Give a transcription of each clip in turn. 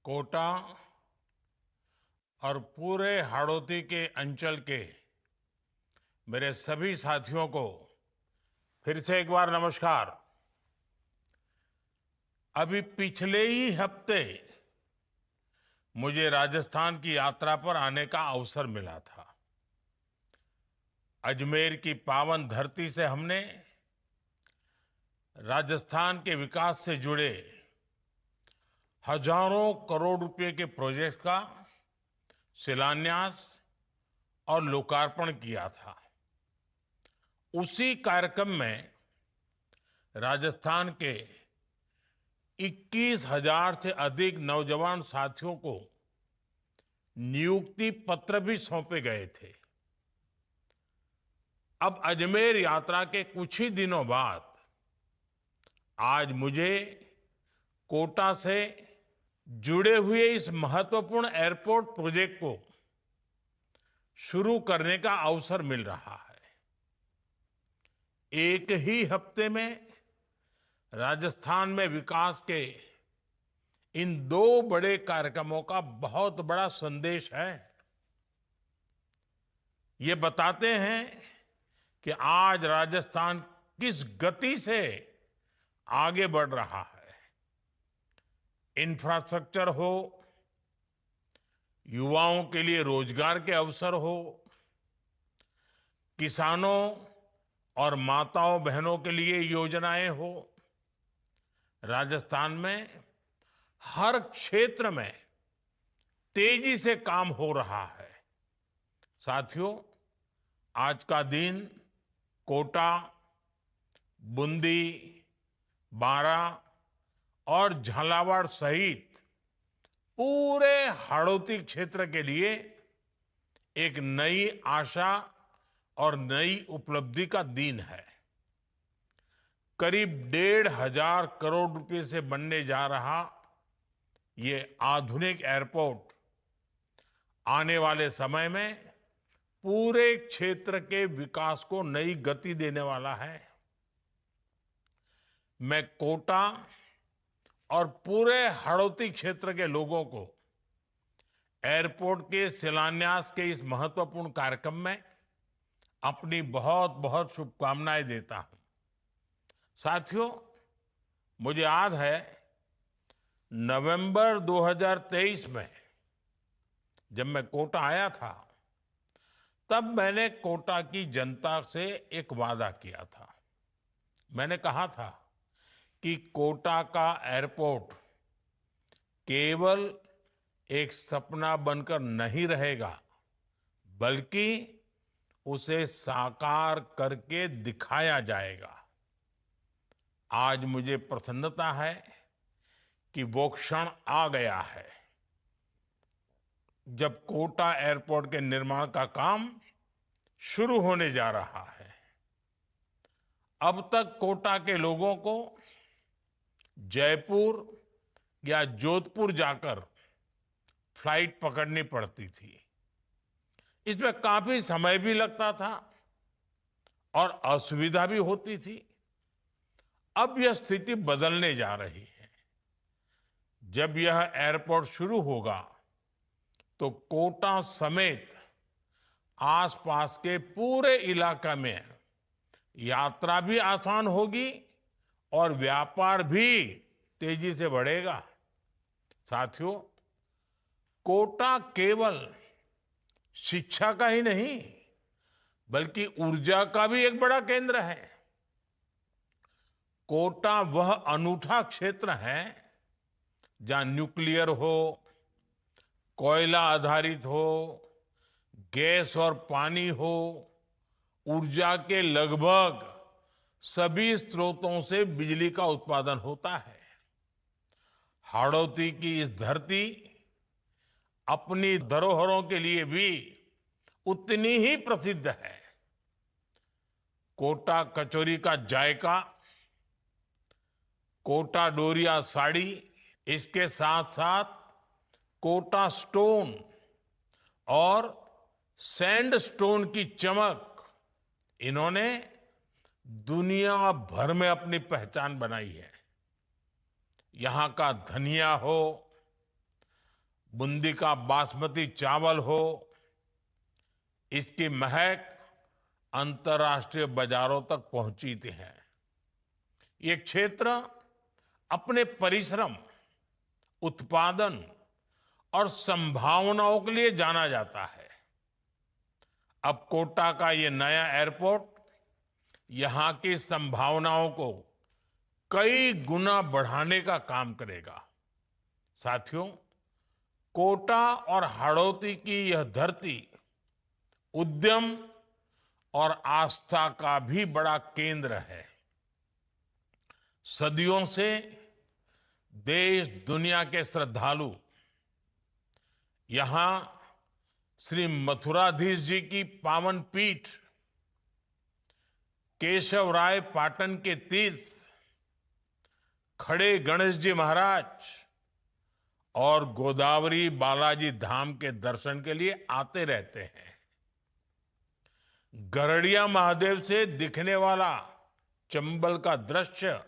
कोटा और पूरे हाड़ौती के अंचल के मेरे सभी साथियों को फिर से एक बार नमस्कार। अभी पिछले ही हफ्ते मुझे राजस्थान की यात्रा पर आने का अवसर मिला था। अजमेर की पावन धरती से हमने राजस्थान के विकास से जुड़े हजारों करोड़ रुपए के प्रोजेक्ट का शिलान्यास और लोकार्पण किया था। उसी कार्यक्रम में राजस्थान के 21,000 से अधिक नौजवान साथियों को नियुक्ति पत्र भी सौंपे गए थे। अब अजमेर यात्रा के कुछ ही दिनों बाद आज मुझे कोटा से जुड़े हुए इस महत्वपूर्ण एयरपोर्ट प्रोजेक्ट को शुरू करने का अवसर मिल रहा है। एक ही हफ्ते में राजस्थान में विकास के इन दो बड़े कार्यक्रमों का बहुत बड़ा संदेश है। ये बताते हैं कि आज राजस्थान किस गति से आगे बढ़ रहा है। इंफ्रास्ट्रक्चर हो, युवाओं के लिए रोजगार के अवसर हो, किसानों और माताओं बहनों के लिए योजनाएं हो, राजस्थान में हर क्षेत्र में तेजी से काम हो रहा है। साथियों, आज का दिन कोटा, बूंदी, बारा और झालावाड़ सहित पूरे हाड़ौती क्षेत्र के लिए एक नई आशा और नई उपलब्धि का दिन है। करीब 1,500 करोड़ रुपए से बनने जा रहा ये आधुनिक एयरपोर्ट आने वाले समय में पूरे क्षेत्र के विकास को नई गति देने वाला है। मैं कोटा और पूरे हाड़ौती क्षेत्र के लोगों को एयरपोर्ट के शिलान्यास के इस महत्वपूर्ण कार्यक्रम में अपनी बहुत बहुत शुभकामनाएं देता हूं। साथियों, मुझे याद है नवंबर 2023 में जब मैं कोटा आया था, तब मैंने कोटा की जनता से एक वादा किया था। मैंने कहा था कि कोटा का एयरपोर्ट केवल एक सपना बनकर नहीं रहेगा, बल्कि उसे साकार करके दिखाया जाएगा। आज मुझे प्रसन्नता है कि वो क्षण आ गया है जब कोटा एयरपोर्ट के निर्माण का काम शुरू होने जा रहा है। अब तक कोटा के लोगों को जयपुर या जोधपुर जाकर फ्लाइट पकड़नी पड़ती थी। इसमें काफी समय भी लगता था और असुविधा भी होती थी। अब यह स्थिति बदलने जा रही है। जब यह एयरपोर्ट शुरू होगा तो कोटा समेत आसपास के पूरे इलाका में यात्रा भी आसान होगी और व्यापार भी तेजी से बढ़ेगा। साथियों, कोटा केवल शिक्षा का ही नहीं, बल्कि ऊर्जा का भी एक बड़ा केंद्र है। कोटा वह अनूठा क्षेत्र है जहां न्यूक्लियर हो, कोयला आधारित हो, गैस और पानी हो, ऊर्जा के लगभग सभी स्रोतों से बिजली का उत्पादन होता है। हाड़ौती की इस धरती अपनी धरोहरों के लिए भी उतनी ही प्रसिद्ध है। कोटा कचौरी का जायका, कोटा डोरिया साड़ी, इसके साथ साथ कोटा स्टोन और सैंड स्टोन की चमक, इन्होंने दुनिया भर में अपनी पहचान बनाई है। यहां का धनिया हो, बूंदी का बासमती चावल हो, इसकी महक अंतर्राष्ट्रीय बाजारों तक पहुंची है। ये क्षेत्र अपने परिश्रम, उत्पादन और संभावनाओं के लिए जाना जाता है। अब कोटा का ये नया एयरपोर्ट यहां की संभावनाओं को कई गुना बढ़ाने का काम करेगा। साथियों, कोटा और हाड़ौती की यह धरती उद्यम और आस्था का भी बड़ा केंद्र है। सदियों से देश दुनिया के श्रद्धालु यहां श्री मथुराधीश जी की पावन पीठ, केशवराय पाटन के तीर्थ, खड़े गणेश जी महाराज और गोदावरी बालाजी धाम के दर्शन के लिए आते रहते हैं। गरड़िया महादेव से दिखने वाला चंबल का दृश्य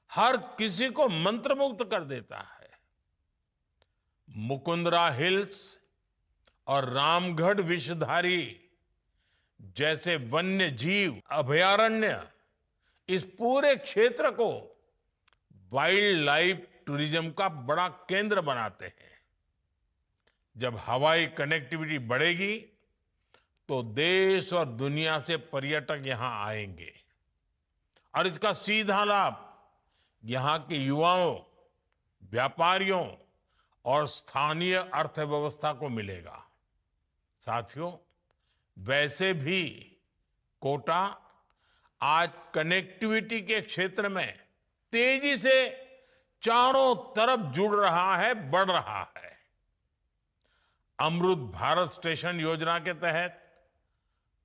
हर किसी को मंत्रमुग्ध कर देता है। मुकुंदरा हिल्स और रामगढ़ विषधारी जैसे वन्य जीव अभयारण्य इस पूरे क्षेत्र को वाइल्ड लाइफ टूरिज्म का बड़ा केंद्र बनाते हैं। जब हवाई कनेक्टिविटी बढ़ेगी तो देश और दुनिया से पर्यटक यहां आएंगे और इसका सीधा लाभ यहां के युवाओं, व्यापारियों और स्थानीय अर्थव्यवस्था को मिलेगा। साथियों, वैसे भी कोटा आज कनेक्टिविटी के क्षेत्र में तेजी से चारों तरफ जुड़ रहा है, बढ़ रहा है। अमृत भारत स्टेशन योजना के तहत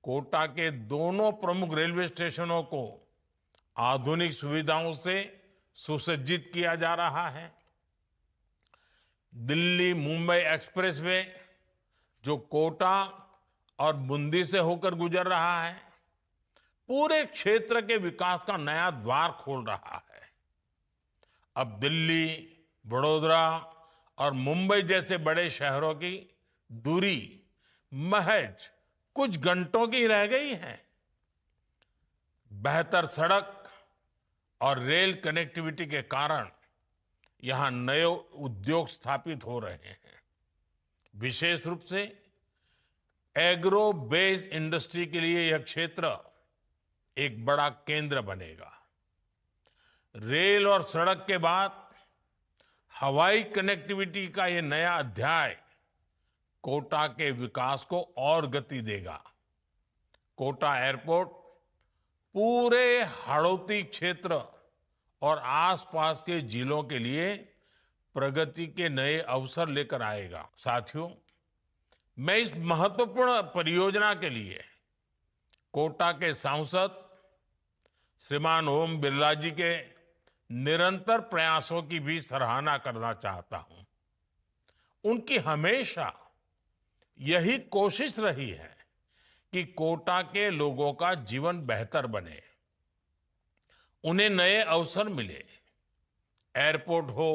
कोटा के दोनों प्रमुख रेलवे स्टेशनों को आधुनिक सुविधाओं से सुसज्जित किया जा रहा है। दिल्ली मुंबई एक्सप्रेसवे जो कोटा और बूंदी से होकर गुजर रहा है, पूरे क्षेत्र के विकास का नया द्वार खोल रहा है। अब दिल्ली, बड़ौदा और मुंबई जैसे बड़े शहरों की दूरी महज कुछ घंटों की रह गई है। बेहतर सड़क और रेल कनेक्टिविटी के कारण यहां नए उद्योग स्थापित हो रहे हैं। विशेष रूप से एग्रो बेस्ड इंडस्ट्री के लिए यह क्षेत्र एक बड़ा केंद्र बनेगा। रेल और सड़क के बाद हवाई कनेक्टिविटी का यह नया अध्याय कोटा के विकास को और गति देगा। कोटा एयरपोर्ट पूरे हाड़ौती क्षेत्र और आसपास के जिलों के लिए प्रगति के नए अवसर लेकर आएगा। साथियों, मैं इस महत्वपूर्ण परियोजना के लिए कोटा के सांसद श्रीमान ओम बिरला जी के निरंतर प्रयासों की भी सराहना करना चाहता हूं। उनकी हमेशा यही कोशिश रही है कि कोटा के लोगों का जीवन बेहतर बने, उन्हें नए अवसर मिले। एयरपोर्ट हो,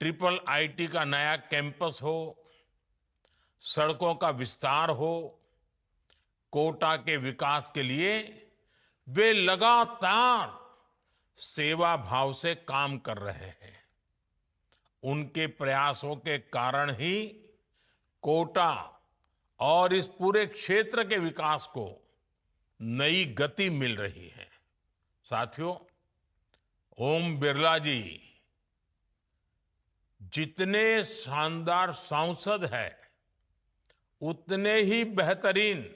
ट्रिपल आईटी का नया कैंपस हो, सड़कों का विस्तार हो, कोटा के विकास के लिए वे लगातार सेवा भाव से काम कर रहे हैं। उनके प्रयासों के कारण ही कोटा और इस पूरे क्षेत्र के विकास को नई गति मिल रही है। साथियों, ओम बिरला जी जितने शानदार सांसद हैं, उतने ही बेहतरीन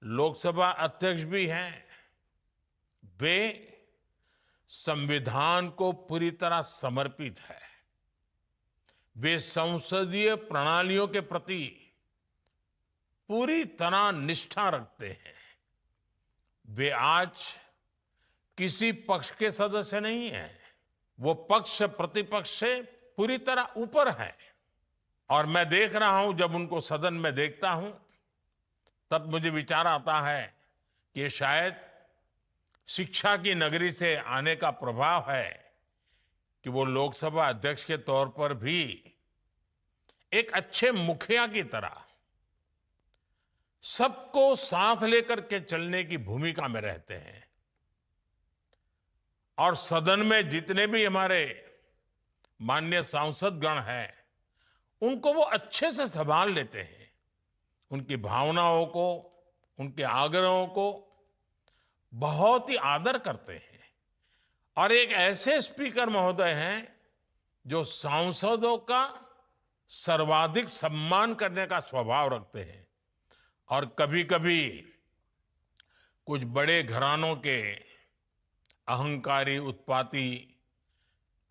लोकसभा अध्यक्ष भी हैं। वे संविधान को पूरी तरह समर्पित है। वे संसदीय प्रणालियों के प्रति पूरी तरह निष्ठा रखते हैं। वे आज किसी पक्ष के सदस्य नहीं हैं। वो पक्ष प्रतिपक्ष से पूरी तरह ऊपर है। और मैं देख रहा हूं, जब उनको सदन में देखता हूं, तब मुझे विचार आता है कि शायद शिक्षा की नगरी से आने का प्रभाव है कि वो लोकसभा अध्यक्ष के तौर पर भी एक अच्छे मुखिया की तरह सबको साथ लेकर के चलने की भूमिका में रहते हैं और सदन में जितने भी हमारे माननीय सांसद गण हैं उनको वो अच्छे से संभाल लेते हैं, उनकी भावनाओं को, उनके आग्रहों को बहुत ही आदर करते हैं। और एक ऐसे स्पीकर महोदय हैं जो सांसदों का सर्वाधिक सम्मान करने का स्वभाव रखते हैं। और कभी कभी कुछ बड़े घरानों के अहंकारी, उत्पाती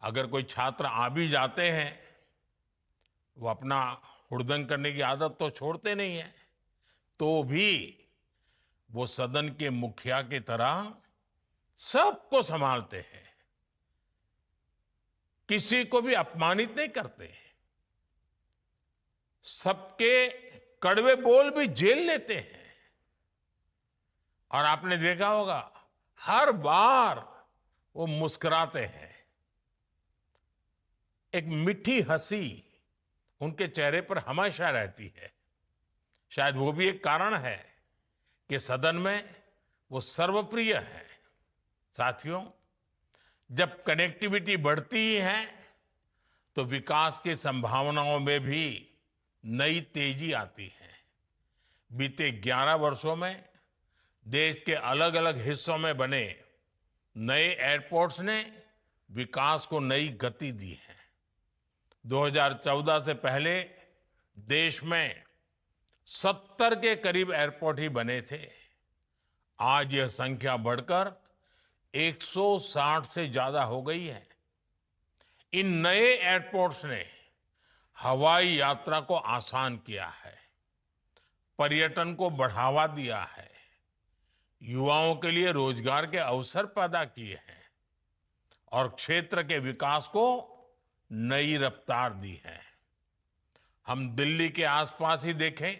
अगर कोई छात्र आ भी जाते हैं, वो अपना हुड़दंग करने की आदत तो छोड़ते नहीं है, तो भी वो सदन के मुखिया की तरह सबको संभालते हैं, किसी को भी अपमानित नहीं करते, सबके कड़वे बोल भी झेल लेते हैं। और आपने देखा होगा हर बार वो मुस्कुराते हैं, एक मीठी हंसी उनके चेहरे पर हमेशा रहती है। शायद वो भी एक कारण है कि सदन में वो सर्वप्रिय है। साथियों, जब कनेक्टिविटी बढ़ती है तो विकास की संभावनाओं में भी नई तेजी आती है। बीते 11 वर्षों में देश के अलग अलग हिस्सों में बने नए एयरपोर्ट्स ने विकास को नई गति दी है। 2014 से पहले देश में 70 के करीब एयरपोर्ट ही बने थे। आज यह संख्या बढ़कर 160 से ज्यादा हो गई है। इन नए एयरपोर्ट्स ने हवाई यात्रा को आसान किया है, पर्यटन को बढ़ावा दिया है, युवाओं के लिए रोजगार के अवसर पैदा किए हैं और क्षेत्र के विकास को नई रफ्तार दी है। हम दिल्ली के आसपास ही देखें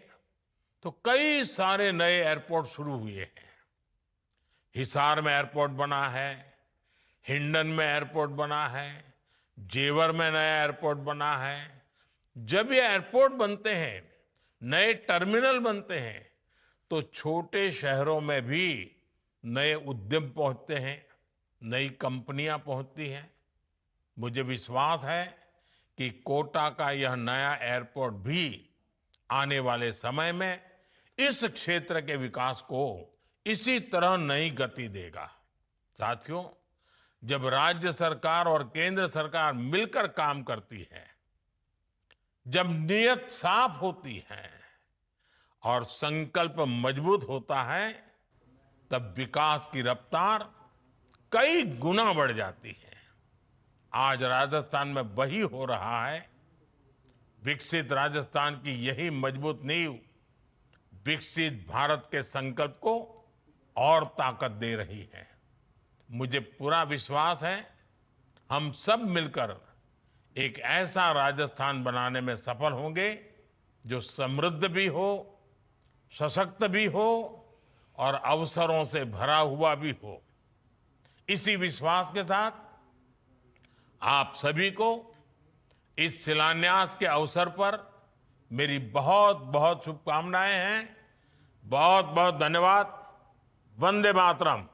तो कई सारे नए एयरपोर्ट शुरू हुए हैं। हिसार में एयरपोर्ट बना है, हिंडन में एयरपोर्ट बना है, जेवर में नया एयरपोर्ट बना है। जब ये एयरपोर्ट बनते हैं, नए टर्मिनल बनते हैं, तो छोटे शहरों में भी नए उद्यम पहुंचते हैं, नई कंपनियां पहुंचती हैं। मुझे विश्वास है कि कोटा का यह नया एयरपोर्ट भी आने वाले समय में इस क्षेत्र के विकास को इसी तरह नई गति देगा। साथियों, जब राज्य सरकार और केंद्र सरकार मिलकर काम करती है, जब नीयत साफ होती है और संकल्प मजबूत होता है, तब विकास की रफ्तार कई गुना बढ़ जाती है। आज राजस्थान में वही हो रहा है। विकसित राजस्थान की यही मजबूत नींव विकसित भारत के संकल्प को और ताकत दे रही है। मुझे पूरा विश्वास है हम सब मिलकर एक ऐसा राजस्थान बनाने में सफल होंगे जो समृद्ध भी हो, सशक्त भी हो और अवसरों से भरा हुआ भी हो। इसी विश्वास के साथ आप सभी को इस शिलान्यास के अवसर पर मेरी बहुत बहुत शुभकामनाएं हैं। बहुत बहुत धन्यवाद। वंदे मातरम।